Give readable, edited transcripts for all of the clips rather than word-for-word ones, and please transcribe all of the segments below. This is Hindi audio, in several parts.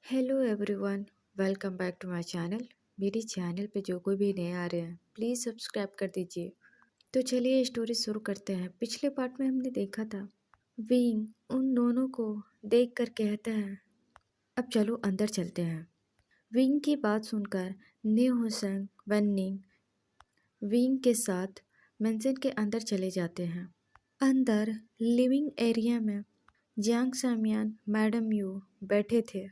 Hello everyone, welcome back to my channel. मेरी चैनल पे जो कोई भी नए आ रहे हैं प्लीज़ सब्सक्राइब कर दीजिए। तो चलिए स्टोरी शुरू करते हैं। पिछले पार्ट में हमने देखा था विंग उन दोनों को देख कर कहता है, अब चलो अंदर चलते हैं। विंग की बात सुनकर न्यू हुसैन वन्निंग विंग के साथ मेंशन के अंदर चले जाते हैं। अंदर लिविंग एरिया में जियांग सामियान मैडम यू बैठे थे।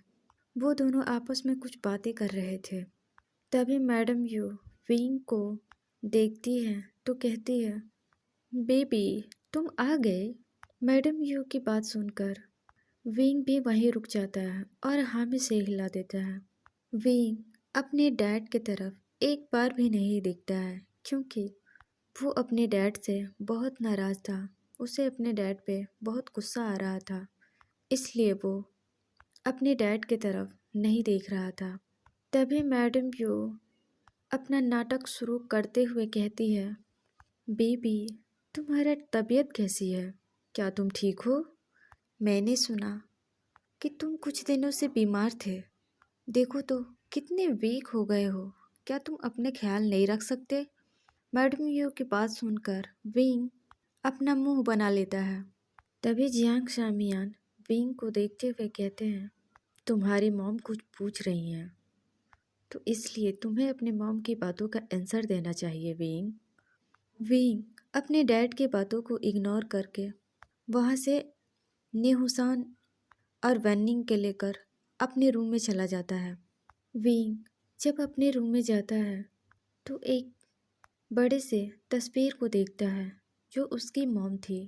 वो दोनों आपस में कुछ बातें कर रहे थे। तभी मैडम यू विंग को देखती है तो कहती है, बेबी तुम आ गए। मैडम यू की बात सुनकर विंग भी वहीं रुक जाता है और हाँ में सिर हिला देता है। विंग अपने डैड की तरफ एक बार भी नहीं देखता है क्योंकि वो अपने डैड से बहुत नाराज़ था। उसे अपने डैड पे बहुत गुस्सा आ रहा था, इसलिए वो अपने डैड की तरफ नहीं देख रहा था। तभी मैडम यू अपना नाटक शुरू करते हुए कहती है, बेबी तुम्हारा तबीयत कैसी है? क्या तुम ठीक हो? मैंने सुना कि तुम कुछ दिनों से बीमार थे। देखो तो कितने वीक हो गए हो। क्या तुम अपने ख्याल नहीं रख सकते? मैडम यू की बात सुनकर विंग अपना मुंह बना लेता है। तभी जियांग शामियान विंग को देखते हुए कहते हैं, तुम्हारी मॉम कुछ पूछ रही हैं तो इसलिए तुम्हें अपने मॉम की बातों का आंसर देना चाहिए। विंग विंग अपने डैड की बातों को इग्नोर करके वहाँ से नेहुसान और वैनिंग के लेकर अपने रूम में चला जाता है। विंग जब अपने रूम में जाता है तो एक बड़े से तस्वीर को देखता है जो उसकी मॉम थी।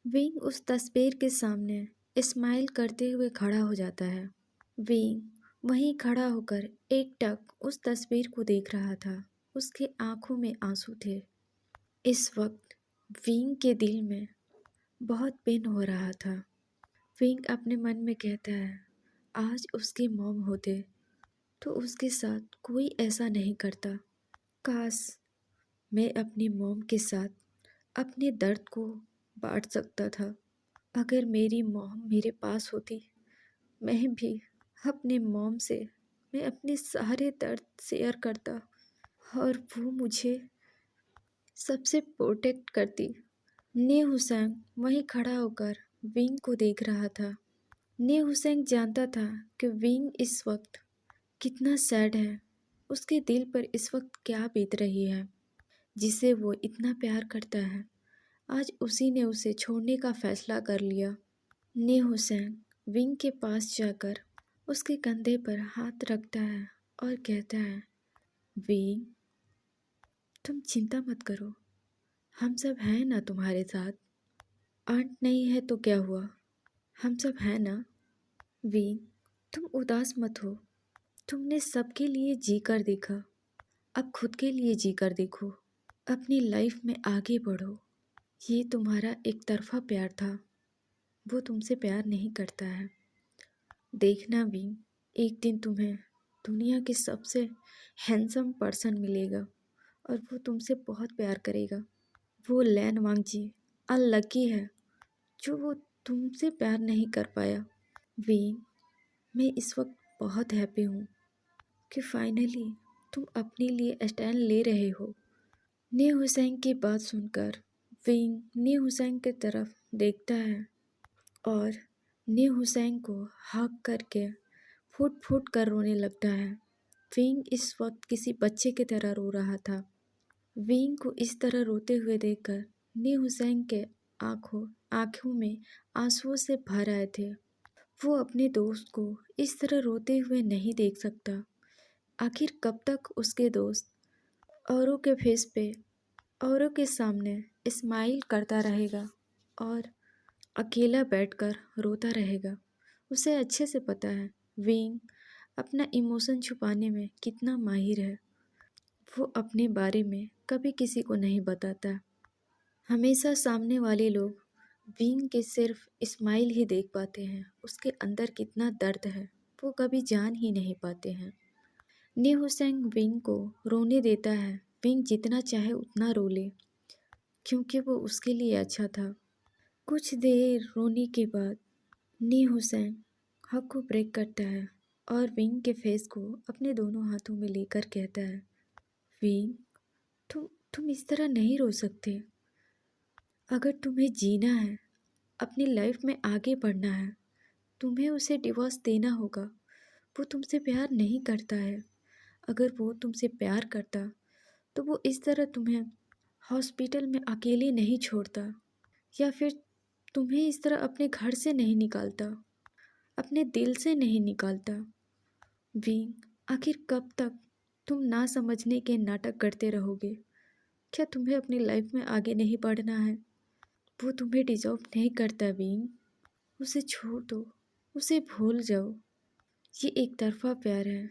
विंग उस तस्वीर के सामने स्माइल करते हुए खड़ा हो जाता है। विंग वहीं खड़ा होकर एकटक उस तस्वीर को देख रहा था। उसके आंखों में आंसू थे। इस वक्त विंग के दिल में बहुत पेन हो रहा था। विंग अपने मन में कहता है, आज उसके मॉम होते तो उसके साथ कोई ऐसा नहीं करता। काश मैं अपनी मॉम के साथ अपने दर्द को बांट सकता था। अगर मेरी मॉम मेरे पास होती, मैं भी अपने मॉम से मैं अपने सारे दर्द शेयर करता और वो मुझे सबसे प्रोटेक्ट करती। ने हुसैन वहीं खड़ा होकर विंग को देख रहा था। ने हुसैन जानता था कि विंग इस वक्त कितना सैड है। उसके दिल पर इस वक्त क्या बीत रही है। जिसे वो इतना प्यार करता है, आज उसी ने उसे छोड़ने का फैसला कर लिया। ने हुसैन विंग के पास जाकर उसके कंधे पर हाथ रखता है और कहता है, विंग तुम चिंता मत करो, हम सब हैं ना तुम्हारे साथ। आंट नहीं है तो क्या हुआ, हम सब हैं ना। विंग तुम उदास मत हो। तुमने सबके लिए जी कर देखा, अब खुद के लिए जी कर देखो। अपनी लाइफ में आगे बढ़ो। ये तुम्हारा एक तरफा प्यार था, वो तुमसे प्यार नहीं करता है। देखना विंग, एक दिन तुम्हें दुनिया के सबसे हैंडसम पर्सन मिलेगा और वो तुमसे बहुत प्यार करेगा। वो लैन वांगजी अनलकी है जो वो तुमसे प्यार नहीं कर पाया। विंग मैं इस वक्त बहुत हैप्पी हूँ कि फाइनली तुम अपने लिए स्टैंड ले रहे हो। ने हुसैन की बात सुनकर विंग ने हुसैन की तरफ देखता है और ने हुसैन को हग करके फूट फूट कर रोने लगता है। विंग इस वक्त किसी बच्चे की तरह रो रहा था। विंग को इस तरह रोते हुए देखकर ने हुसैन के आंखों में आंसुओं से भर आए थे। वो अपने दोस्त को इस तरह रोते हुए नहीं देख सकता। आखिर कब तक उसके दोस्त औरों के फेस पे, औरों के सामने स्माइल करता रहेगा और अकेला बैठकर रोता रहेगा। उसे अच्छे से पता है विंग अपना इमोशन छुपाने में कितना माहिर है। वो अपने बारे में कभी किसी को नहीं बताता। हमेशा सामने वाले लोग विंग के सिर्फ स्माइल ही देख पाते हैं। उसके अंदर कितना दर्द है वो कभी जान ही नहीं पाते हैं। ने हुसैन विंग को रोने देता है। विंग जितना चाहे उतना रो ले क्योंकि वो उसके लिए अच्छा था। कुछ देर रोने के बाद ने हुसैन हक को ब्रेक करता है और विंग के फेस को अपने दोनों हाथों में लेकर कहता है, विंग, तुम इस तरह नहीं रो सकते। अगर तुम्हें जीना है, अपनी लाइफ में आगे बढ़ना है, तुम्हें उसे डिवोर्स देना होगा। वो तुमसे प्यार नहीं करता है। अगर वो तुमसे प्यार करता तो वो इस तरह तुम्हें हॉस्पिटल में अकेले नहीं छोड़ता, या फिर तुम्हें इस तरह अपने घर से नहीं निकालता, अपने दिल से नहीं निकालता। विंग, आखिर कब तक तुम ना समझने के नाटक करते रहोगे? क्या तुम्हें अपनी लाइफ में आगे नहीं बढ़ना है? वो तुम्हें डिजर्व नहीं करता विंग। उसे छोड़ दो, उसे भूल जाओ। ये एक तरफा प्यार है,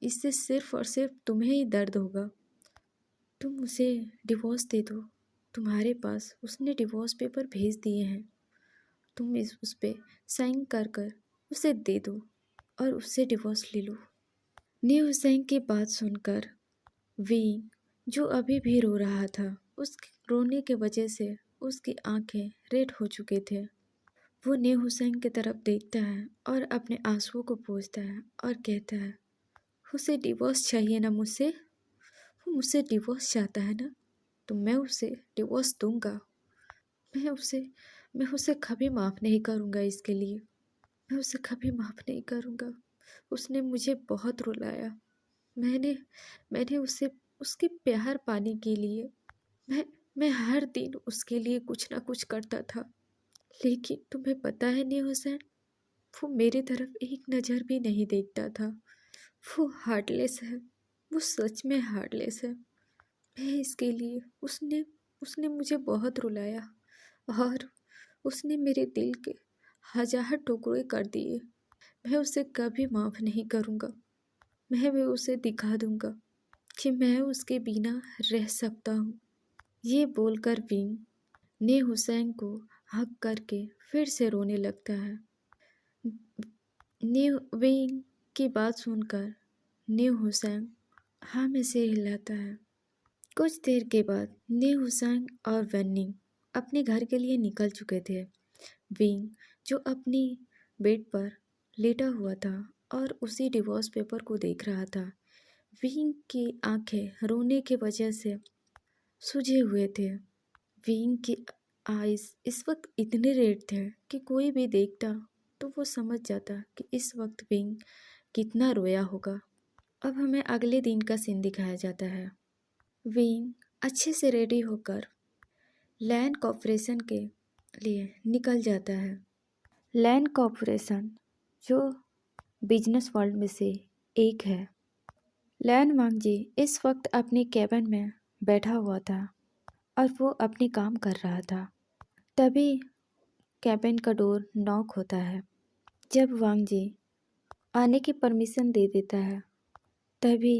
इससे सिर्फ और सिर्फ तुम्हें ही दर्द होगा। तुम उसे डिवोर्स दे दो। तुम्हारे पास उसने डिवोर्स पेपर भेज दिए हैं। तुम उस पे साइन कर कर उसे दे दो और उससे डिवोर्स ले लो। ने हुसैन की बात सुनकर विंग, जो अभी भी रो रहा था, उस रोने की वजह से उसकी आंखें रेड हो चुके थे। वो ने हुसैन की तरफ देखता है और अपने आंसुओं को पोंछता है और कहता है, उसे डिवोर्स चाहिए ना मुझसे? वो मुझसे डिवोर्स चाहता है ना, तो मैं उसे डिवोर्स दूंगा। मैं उसे मैं उसे कभी माफ़ नहीं करूंगा इसके लिए। मैं उसे कभी माफ़ नहीं करूंगा। उसने मुझे बहुत रुलाया। मैंने मैंने उसे उसके प्यार पाने के लिए मैं मैं हर दिन उसके लिए कुछ ना कुछ करता था। लेकिन तुम्हें पता है नहीं हुसैन, वो मेरे तरफ एक नज़र भी नहीं देखता था। वो हार्टलेस है। वो सच में हार्टलेस है। मैं इसके लिए उसने उसने मुझे बहुत रुलाया और उसने मेरे दिल के हजार टुकड़े कर दिए। मैं उसे कभी माफ़ नहीं करूँगा। मैं भी उसे दिखा दूँगा कि मैं उसके बिना रह सकता हूँ। ये बोलकर विंग ने हुसैन को हक करके फिर से रोने लगता है। ने विंग की बात सुनकर न्यू हुसैन हाँ में सिर हिलाता है। कुछ देर के बाद न्यू हुसैन और वन्नी अपने घर के लिए निकल चुके थे। विंग, जो अपनी बेड पर लेटा हुआ था और उसी डिवोर्स पेपर को देख रहा था, विंग की आंखें रोने की वजह से सूजे हुए थे। विंग की आइज़ इस वक्त इतने रेड थे कि कोई भी देखता तो वो समझ जाता कि इस वक्त विंग कितना रोया होगा। अब हमें अगले दिन का सीन दिखाया जाता है। विंग अच्छे से रेडी होकर लैंड कॉर्पोरेशन के लिए निकल जाता है। लैंड कॉर्पोरेशन जो बिजनेस वर्ल्ड में से एक है। लैंड वांगजी इस वक्त अपने कैबिन में बैठा हुआ था और वो अपनी काम कर रहा था। तभी कैबिन का डोर नॉक होता है। जब वांगजी आने की परमिशन दे देता है, तभी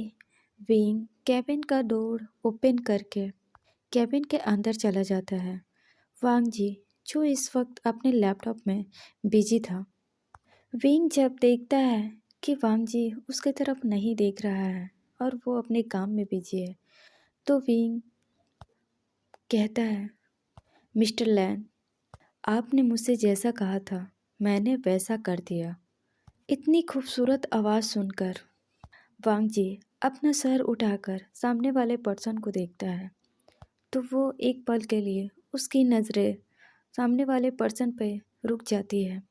विंग कैबिन का डोर ओपन करके कैबिन के अंदर चला जाता है। वांगजी, जो इस वक्त अपने लैपटॉप में बिजी था, विंग जब देखता है कि वांगजी उसके तरफ नहीं देख रहा है और वो अपने काम में बिजी है, तो विंग कहता है, मिस्टर लैन, आपने मुझसे जैसा कहा था मैंने वैसा कर दिया। इतनी खूबसूरत आवाज़ सुनकर वांगजी अपना सर उठाकर सामने वाले पर्सन को देखता है, तो वो एक पल के लिए उसकी नज़रें सामने वाले पर्सन पे रुक जाती है।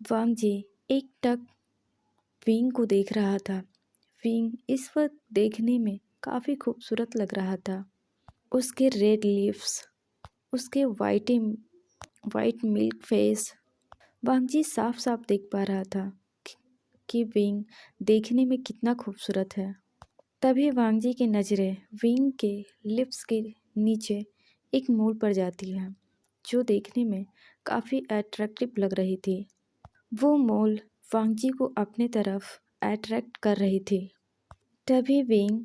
वांगजी एक टक विंग को देख रहा था। विंग इस वक्त देखने में काफ़ी खूबसूरत लग रहा था। उसके रेड लिप्स, उसके वाइट मिल्क फेस, वांगजी साफ साफ देख पा रहा था कि विंग देखने में कितना खूबसूरत है। तभी वांगजी की नज़रें विंग के लिप्स के नीचे एक मोड़ पर जाती है, जो देखने में काफ़ी अट्रैक्टिव लग रही थी। वो मोल वांगजी को अपने तरफ अट्रैक्ट कर रही थी। तभी विंग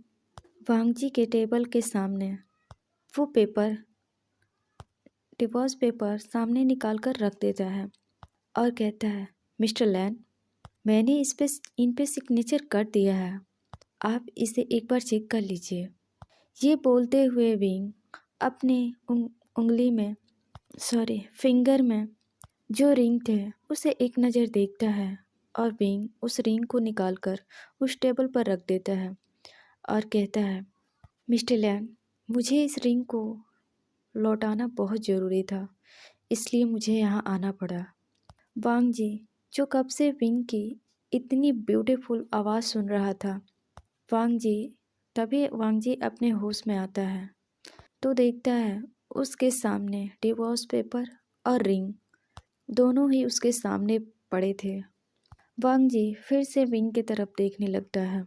वांगजी के टेबल के सामने वो डिवोर्स पेपर सामने निकाल कर रख देता है और कहता है, मिस्टर लैन, मैंने इन पे सिग्नेचर कर दिया है, आप इसे एक बार चेक कर लीजिए। ये बोलते हुए विंग अपने उंगली में फिंगर में जो रिंग थे उसे एक नज़र देखता है और विंग उस रिंग को निकालकर उस टेबल पर रख देता है और कहता है, मिस्टर लैन, मुझे इस रिंग को लौटाना बहुत ज़रूरी था, इसलिए मुझे यहाँ आना पड़ा। वांग जी, जो कब से विंग की इतनी ब्यूटीफुल आवाज़ सुन रहा था, वांग जी तभी वांग जी अपने होश में आता है तो देखता है उसके सामने डिवोर्स पेपर और रिंग दोनों ही उसके सामने पड़े थे। वांग जी फिर से विंग की तरफ देखने लगता है।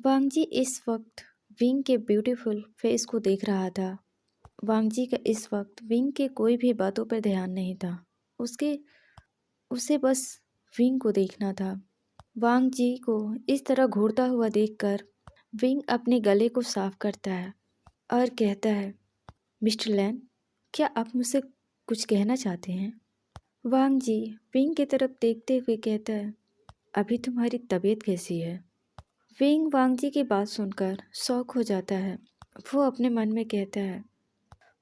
वांग जी इस वक्त विंग के ब्यूटीफुल फेस को देख रहा था। वांग जी का इस वक्त विंग के कोई भी बातों पर ध्यान नहीं था। उसे बस विंग को देखना था। वांग जी को इस तरह घूरता हुआ देखकर विंग अपने गले को साफ करता है और कहता है, मिस्टर लैन, क्या आप मुझसे कुछ कहना चाहते हैं? वांग जी विंग की तरफ देखते हुए कहता है, अभी तुम्हारी तबीयत कैसी है? विंग वांग जी की बात सुनकर शॉक हो जाता है। वो अपने मन में कहता है,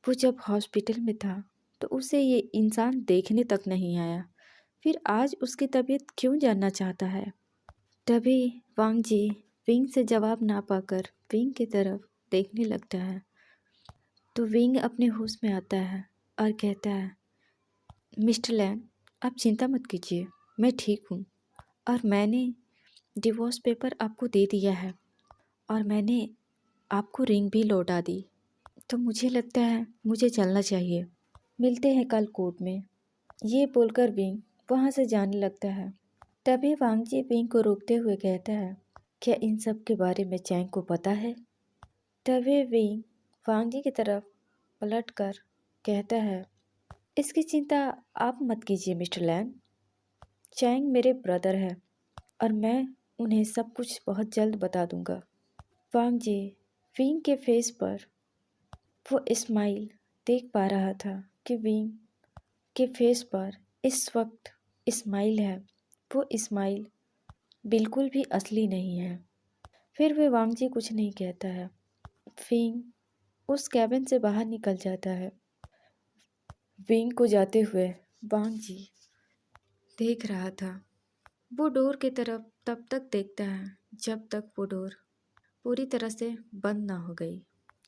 वो जब हॉस्पिटल में था तो उसे ये इंसान देखने तक नहीं आया, फिर आज उसकी तबीयत क्यों जानना चाहता है? तभी वांग जी विंग से जवाब ना पाकर विंग की तरफ देखने लगता है तो विंग अपने होश में आता है और कहता है, मिस्टर लैन, आप चिंता मत कीजिए, मैं ठीक हूँ और मैंने डिवोर्स पेपर आपको दे दिया है और मैंने आपको रिंग भी लौटा दी, तो मुझे लगता है मुझे चलना चाहिए। मिलते हैं कल कोर्ट में। ये बोलकर विंग वहाँ से जाने लगता है। तभी वांग जी विंग को रोकते हुए कहता है, क्या इन सब के बारे में चैंग को पता है? तभी विंग वांग जी की तरफ पलटकर कहता है, इसकी चिंता आप मत कीजिए मिस्टर लैन। चैंग मेरे ब्रदर है और मैं उन्हें सब कुछ बहुत जल्द बता दूंगा। वांग जी विंग के फेस पर वो स्माइल देख पा रहा था कि विंग के फेस पर इस वक्त स्माइल है। वो स्माइल बिल्कुल भी असली नहीं है। फिर वे वांग जी कुछ नहीं कहता है। विंग उस कैबिन से बाहर निकल जाता है। विंग को जाते हुए वांग जी देख रहा था। वो डोर की तरफ तब तक देखता है जब तक वो डोर पूरी तरह से बंद ना हो गई।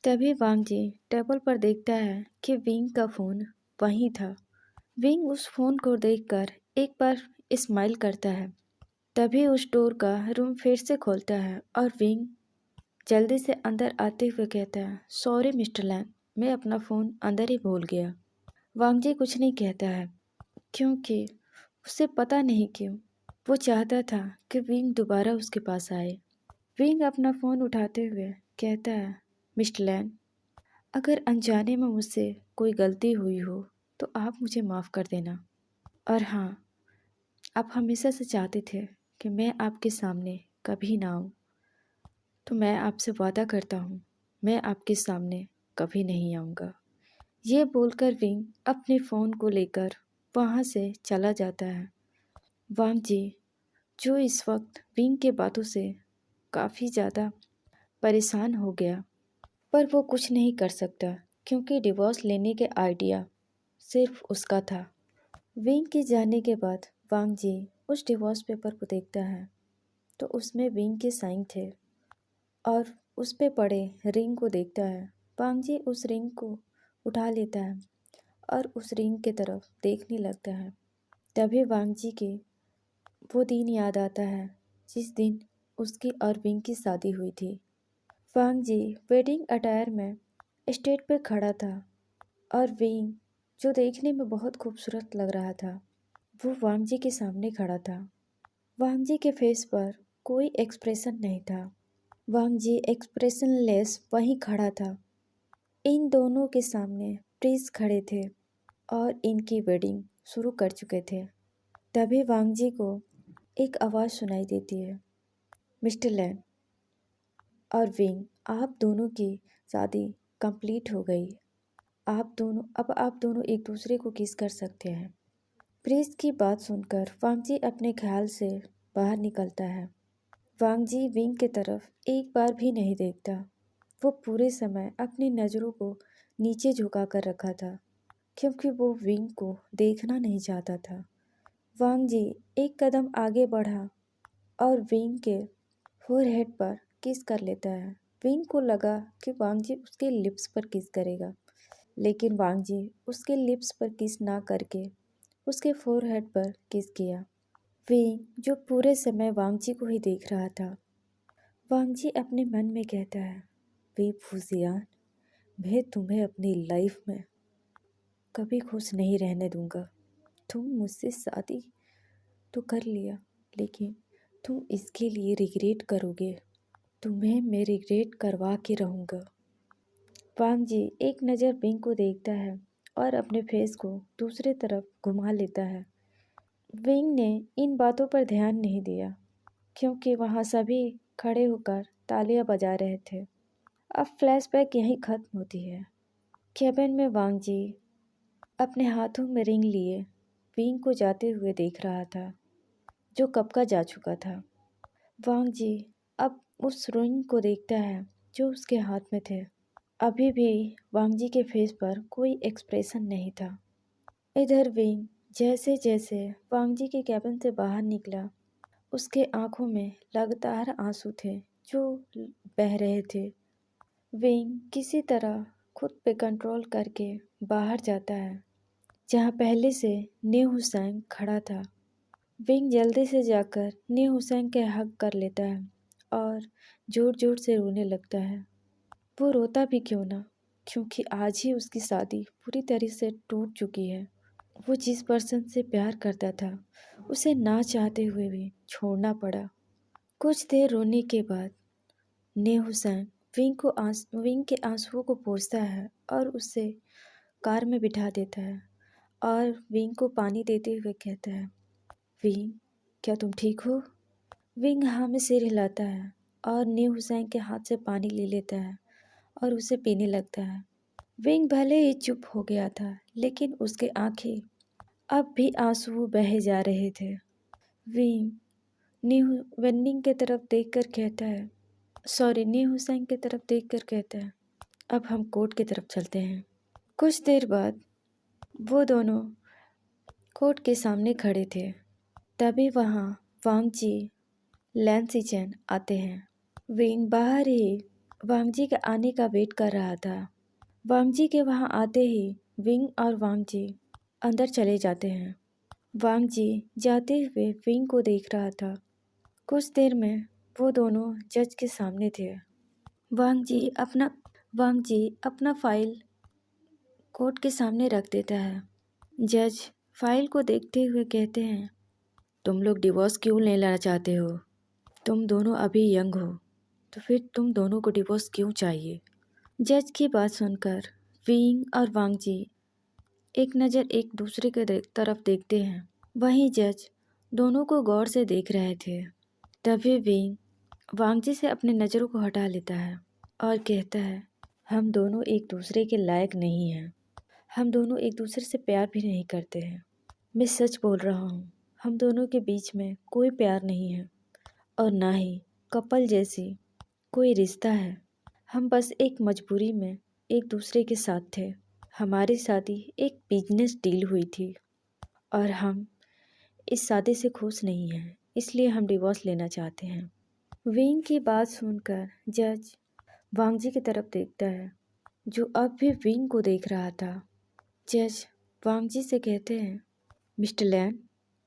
तभी वांग जी टेबल पर देखता है कि विंग का फ़ोन वहीं था। विंग उस फ़ोन को देखकर एक बार स्माइल करता है। तभी उस डोर का रूम फिर से खोलता है और विंग जल्दी से अंदर आते हुए कहता है, सॉरी मिस्टर लैन, मैं अपना फ़ोन अंदर ही भूल गया। वांग जी कुछ नहीं कहता है क्योंकि उसे पता नहीं क्यों वो चाहता था कि विंग दोबारा उसके पास आए। विंग अपना फ़ोन उठाते हुए कहता है, मिस्टर लैन, अगर अनजाने में मुझसे कोई गलती हुई हो तो आप मुझे माफ़ कर देना। और हाँ, आप हमेशा से चाहते थे कि मैं आपके सामने कभी ना आऊँ, तो मैं आपसे वादा करता हूँ मैं आपके सामने कभी नहीं आऊँगा। ये बोलकर विंग अपने फ़ोन को लेकर वहाँ से चला जाता है। वांग जी जो इस वक्त विंग के बातों से काफ़ी ज़्यादा परेशान हो गया, पर वो कुछ नहीं कर सकता क्योंकि डिवोर्स लेने के आइडिया सिर्फ उसका था। विंग के जाने के बाद वांग जी उस डिवोर्स पेपर को देखता है तो उसमें विंग के साइन थे और उस पे पड़े रिंग को देखता है। वांग जी उस रिंग को उठा लेता है और उस रिंग की तरफ देखने लगता है। तभी वांग जी के वो दिन याद आता है जिस दिन उसकी और विंग की शादी हुई थी। वांग जी वेडिंग अटायर में स्टेज पर खड़ा था और विंग जो देखने में बहुत खूबसूरत लग रहा था वो वांग जी के सामने खड़ा था। वांग जी के फेस पर कोई एक्सप्रेशन नहीं था। वांग जी एक्सप्रेशनलेस वहीं खड़ा था। इन दोनों के सामने प्रीस्ट खड़े थे और इनकी वेडिंग शुरू कर चुके थे। तभी वांग जी को एक आवाज़ सुनाई देती है, मिस्टर लैन और विंग, आप दोनों की शादी कंप्लीट हो गई। आप दोनों एक दूसरे को किस कर सकते हैं। प्रीस्ट की बात सुनकर वांग जी अपने ख्याल से बाहर निकलता है। वांग जी विंग की तरफ एक बार भी नहीं देखता। वो पूरे समय अपनी नज़रों को नीचे झुका कर रखा था क्योंकि वो विंग को देखना नहीं चाहता था। वांग जी एक कदम आगे बढ़ा और विंग के फोरहेड पर किस कर लेता है। विंग को लगा कि वांग जी उसके लिप्स पर किस करेगा, लेकिन वांग जी उसके लिप्स पर किस ना करके उसके फोरहेड पर किस किया। विंग जो पूरे समय वांग जी को ही देख रहा था। वांग जी अपने मन में कहता है, वे फूजियान, मैं तुम्हें अपनी लाइफ में कभी खुश नहीं रहने दूंगा। तुम मुझसे शादी तो कर लिया, लेकिन तुम इसके लिए रिग्रेट करोगे। तुम्हें मैं रिग्रेट करवा के रहूँगा। वांग जी एक नज़र विंग को देखता है और अपने फेस को दूसरे तरफ घुमा लेता है। विंग ने इन बातों पर ध्यान नहीं दिया क्योंकि वहाँ सभी खड़े होकर तालियां बजा रहे थे। अब फ्लैशबैक यहीं खत्म होती है। केबिन में वांग जी अपने हाथों में रिंग लिए विंग को जाते हुए देख रहा था, जो कब का जा चुका था। वांग जी अब उस रिंग को देखता है जो उसके हाथ में थे। अभी भी वांग जी के फेस पर कोई एक्सप्रेशन नहीं था। इधर विंग जैसे जैसे वांग जी के कैबिन से बाहर निकला, उसके आंखों में लगातार आंसू थे जो बह रहे थे। विंग किसी तरह खुद पे कंट्रोल करके बाहर जाता है, जहाँ पहले से न्यू हुसैन खड़ा था। विंग जल्दी से जाकर न्यू हुसैन के हग कर लेता है और जोर जोर से रोने लगता है। वो रोता भी क्यों ना, क्योंकि आज ही उसकी शादी पूरी तरह से टूट चुकी है। वो जिस पर्सन से प्यार करता था, उसे ना चाहते हुए भी छोड़ना पड़ा। कुछ देर रोने के बाद न्यू हुसैन विंग के आंसुओं को पोंछता है और उसे कार में बिठा देता है और विंग को पानी देते हुए कहता है, विंग, क्या तुम ठीक हो? विंग हाँ में सिर हिलाता है और न्यू हुसैन के हाथ से पानी ले लेता है और उसे पीने लगता है। विंग भले ही चुप हो गया था, लेकिन उसके आंखें अब भी आंसू बहे जा रहे थे। विंग वेन्निंग की तरफ देखकर कहता है, न्यू हुसैन की तरफ देखकर कहता है, अब हम कोर्ट की तरफ चलते हैं। कुछ देर बाद वो दोनों कोर्ट के सामने खड़े थे। तभी वहाँ वांग जी लैन सीचेन आते हैं। विंग बाहर ही वांग जी के आने का वेट कर रहा था। वांग जी के वहाँ आते ही विंग और वांग जी अंदर चले जाते हैं। वांग जी जाते हुए विंग को देख रहा था। कुछ देर में वो दोनों जज के सामने थे। वांग जी अपना फाइल कोर्ट के सामने रख देता है। जज फाइल को देखते हुए कहते हैं, तुम लोग डिवोर्स क्यों लेना चाहते हो? तुम दोनों अभी यंग हो, तो फिर तुम दोनों को डिवोर्स क्यों चाहिए? जज की बात सुनकर विंग और वांग जी एक नज़र एक दूसरे के तरफ देखते हैं। वहीं जज दोनों को गौर से देख रहे थे। तभी विंग वांग जी से अपनी नज़रों को हटा लेता है और कहता है, हम दोनों एक दूसरे के लायक नहीं हैं। हम दोनों एक दूसरे से प्यार भी नहीं करते हैं। मैं सच बोल रहा हूँ, हम दोनों के बीच में कोई प्यार नहीं है और ना ही कपल जैसी कोई रिश्ता है। हम बस एक मजबूरी में एक दूसरे के साथ थे। हमारी शादी एक बिजनेस डील हुई थी और हम इस शादी से खुश नहीं हैं, इसलिए हम डिवोर्स लेना चाहते हैं। विंग की बात सुनकर जज वांग जी की तरफ देखता है, जो अब भी विंग को देख रहा था। जज वांग जी से कहते हैं, मिस्टर लैन,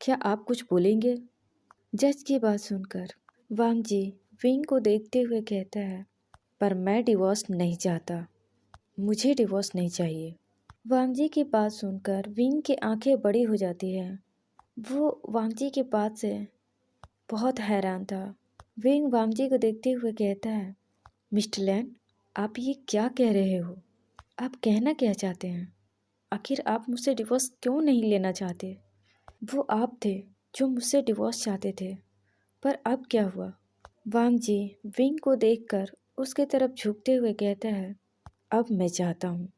क्या आप कुछ बोलेंगे? जज की बात सुनकर वांग जी विंग को देखते हुए कहता है, पर मैं डिवोर्स नहीं चाहता। मुझे डिवोर्स नहीं चाहिए। वांग जी की बात सुनकर विंग की आंखें बड़ी हो जाती हैं। वो वांग जी की बात से बहुत हैरान था। विंग वांग जी को देखते हुए कहता है, मिस्टर लैन, आप ये क्या कह रहे हो? आप कहना क्या चाहते हैं? आखिर आप मुझसे डिवोर्स क्यों नहीं लेना चाहते? वो आप थे जो मुझसे डिवोर्स चाहते थे, पर अब क्या हुआ? वांग जी विंग को देखकर उसके तरफ झुकते हुए कहता है, अब मैं चाहता हूँ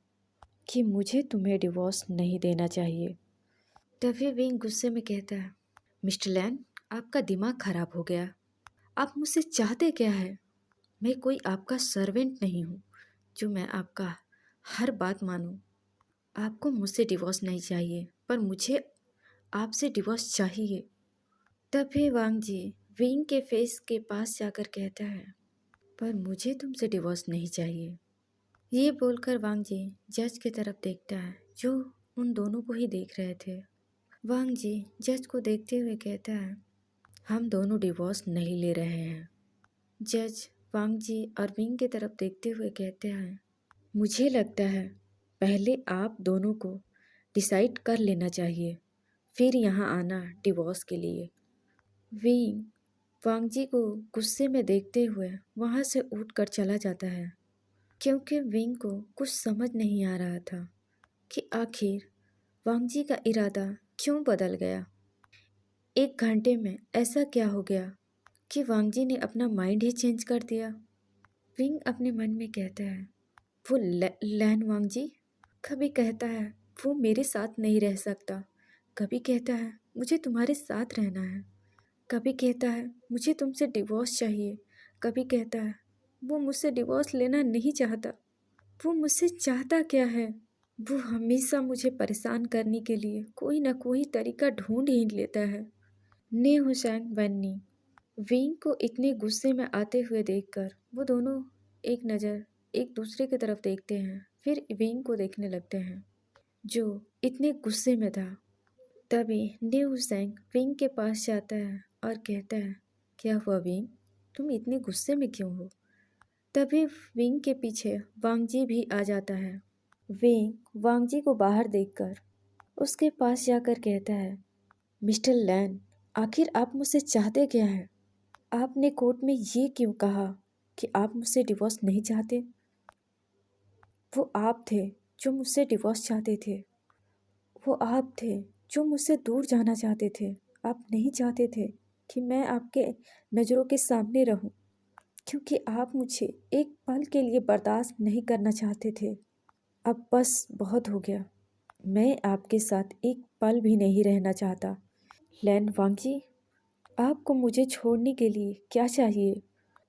कि मुझे तुम्हें डिवोर्स नहीं देना चाहिए। तभी विंग गुस्से में कहता है, मिस्टर लैन, आपका दिमाग खराब हो गया। आप मुझसे चाहते क्या है? मैं कोई आपका सर्वेंट नहीं हूँ जो मैं आपका हर बात मानूँ। आपको मुझसे डिवोर्स नहीं चाहिए, पर मुझे आपसे डिवोर्स चाहिए। तभी वांग जी विंग के फेस के पास जाकर कहता है, पर मुझे तुमसे डिवोर्स नहीं चाहिए। ये बोलकर वांग जी जज की तरफ देखता है, जो उन दोनों को ही देख रहे थे। वांग जी जज को देखते हुए कहता है, हम दोनों डिवोर्स नहीं ले रहे हैं। जज वांग जी और विंग की तरफ देखते हुए कहते हैं, मुझे लगता है पहले आप दोनों को डिसाइड कर लेना चाहिए, फिर यहाँ आना डिवोर्स के लिए। विंग वांग जी को गुस्से में देखते हुए वहाँ से उठकर चला जाता है, क्योंकि विंग को कुछ समझ नहीं आ रहा था कि आखिर वांग जी का इरादा क्यों बदल गया। 1 घंटे में ऐसा क्या हो गया कि वांग जी ने अपना माइंड ही चेंज कर दिया। विंग अपने मन में कहता है, वो लैन वांग जी कभी कहता है वो मेरे साथ नहीं रह सकता, कभी कहता है मुझे तुम्हारे साथ रहना है, कभी कहता है मुझे तुमसे डिवोर्स चाहिए, कभी कहता है वो मुझसे डिवोर्स लेना नहीं चाहता। वो मुझसे चाहता क्या है? वो हमेशा मुझे परेशान करने के लिए कोई ना कोई तरीका ढूंढ ही लेता है। ने हुसैन वन्नी विंग को इतने गुस्से में आते हुए देखकर वो दोनों एक नज़र एक दूसरे की तरफ देखते हैं, फिर विंग को देखने लगते हैं जो इतने गुस्से में था। तभी ने हुसैन विंग के पास जाता है और कहता है, क्या हुआ विंग, तुम इतने गुस्से में क्यों हो? तभी विंग के पीछे वांगजी भी आ जाता है। विंग वांगजी को बाहर देखकर उसके पास जाकर कहता है, मिस्टर लैन, आखिर आप मुझसे चाहते क्या हैं? आपने कोर्ट में ये क्यों कहा कि आप मुझसे डिवोर्स नहीं चाहते? वो आप थे जो मुझसे डिवोर्स चाहते थे। वो आप थे जो मुझसे दूर जाना चाहते थे। आप नहीं चाहते थे कि मैं आपके नज़रों के सामने रहूं, क्योंकि आप मुझे एक पल के लिए बर्दाश्त नहीं करना चाहते थे। अब बस बहुत हो गया। मैं आपके साथ एक पल भी नहीं रहना चाहता। लैन वांगजी, आपको मुझे छोड़ने के लिए क्या चाहिए?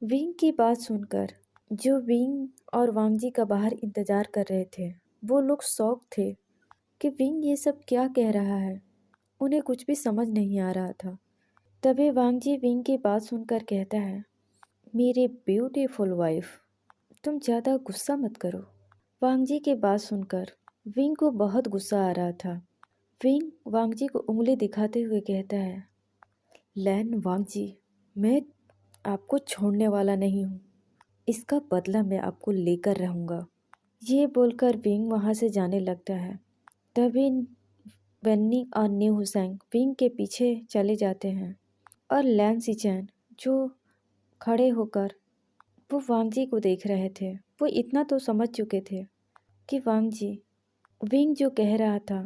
विंग की बात सुनकर जो विंग और वांगजी का बाहर इंतजार कर रहे थे, वो लोग शौक थे कि विंग ये सब क्या कह रहा है। उन्हें कुछ भी समझ नहीं आ रहा था। तभी वांगजी विंग की बात सुनकर कहता है, मेरे ब्यूटीफुल वाइफ, तुम ज़्यादा गुस्सा मत करो। वांगजी की बात सुनकर विंग को बहुत गुस्सा आ रहा था। विंग वांगजी को उंगली दिखाते हुए कहता है, लैन वांगजी, मैं आपको छोड़ने वाला नहीं हूँ। इसका बदला मैं आपको लेकर रहूँगा। ये बोलकर विंग वहाँ से जाने लगता है। तभी बन्नी और न्यू हुसैन विंग के पीछे चले जाते हैं और लैन सिचैन जो खड़े होकर वो वांगजी को देख रहे थे, वो इतना तो समझ चुके थे कि वांगजी विंग जो कह रहा था